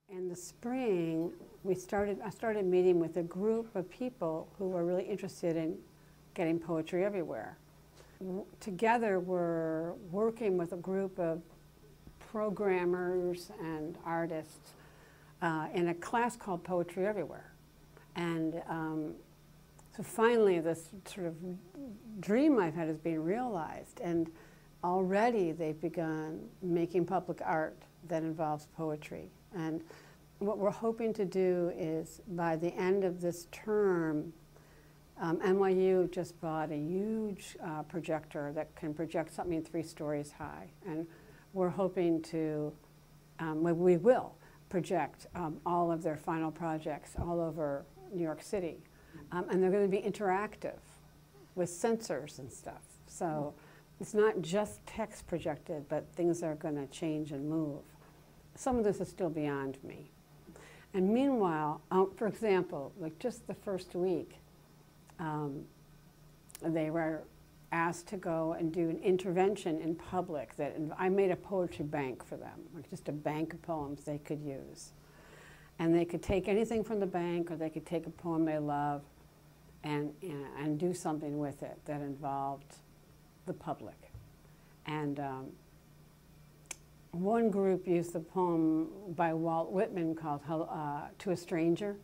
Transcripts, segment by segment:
In the spring, I started meeting with a group of people who were really interested in getting poetry everywhere. Together, we're working with a group of programmers and artists in a class called Poetry Everywhere. And so finally, this sort of dream I've had is being realized. And already they've begun making public art that involves poetry. And what we're hoping to do is, by the end of this term, NYU just bought a huge projector that can project something 3 stories high. And we're hoping to, we will project all of their final projects all over New York City. And they're going to be interactive with sensors and stuff. So it's not just text projected, but things are going to change and move. Some of this is still beyond me. And meanwhile, for example, like just the first week, they were asked to go and do an intervention in public. I made a poetry bank for them, like just a bank of poems they could use. And they could take anything from the bank, or they could take a poem they love and do something with it that involved the public. And one group used the poem by Walt Whitman called To a Stranger.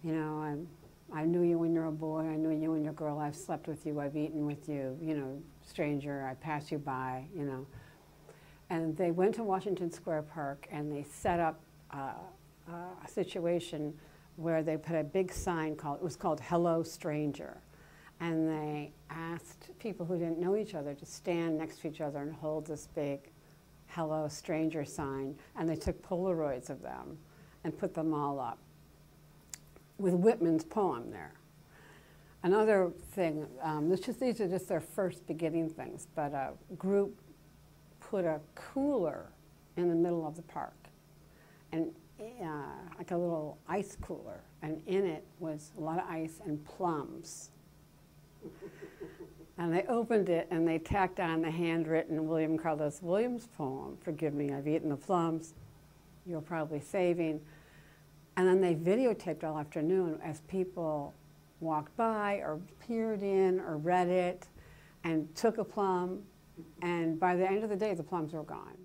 You know, I knew you when you were a boy, I knew you when you're a girl, I've slept with you, I've eaten with you, you know, stranger, I pass you by, you know. And they went to Washington Square Park and they set up a situation where they put a big sign it was called Hello Stranger. And they asked people who didn't know each other to stand next to each other and hold this big Hello Stranger sign. And they took Polaroids of them and put them all up with Whitman's poem there. Another thing, these are just their first beginning things, but a group put a cooler in the middle of the park, and like a little ice cooler, and in it was a lot of ice and plums. And they opened it and they tacked on the handwritten William Carlos Williams poem, "Forgive me, I've eaten the plums, you're probably saving." And then they videotaped all afternoon as people walked by or peered in or read it and took a plum. And by the end of the day, the plums were gone.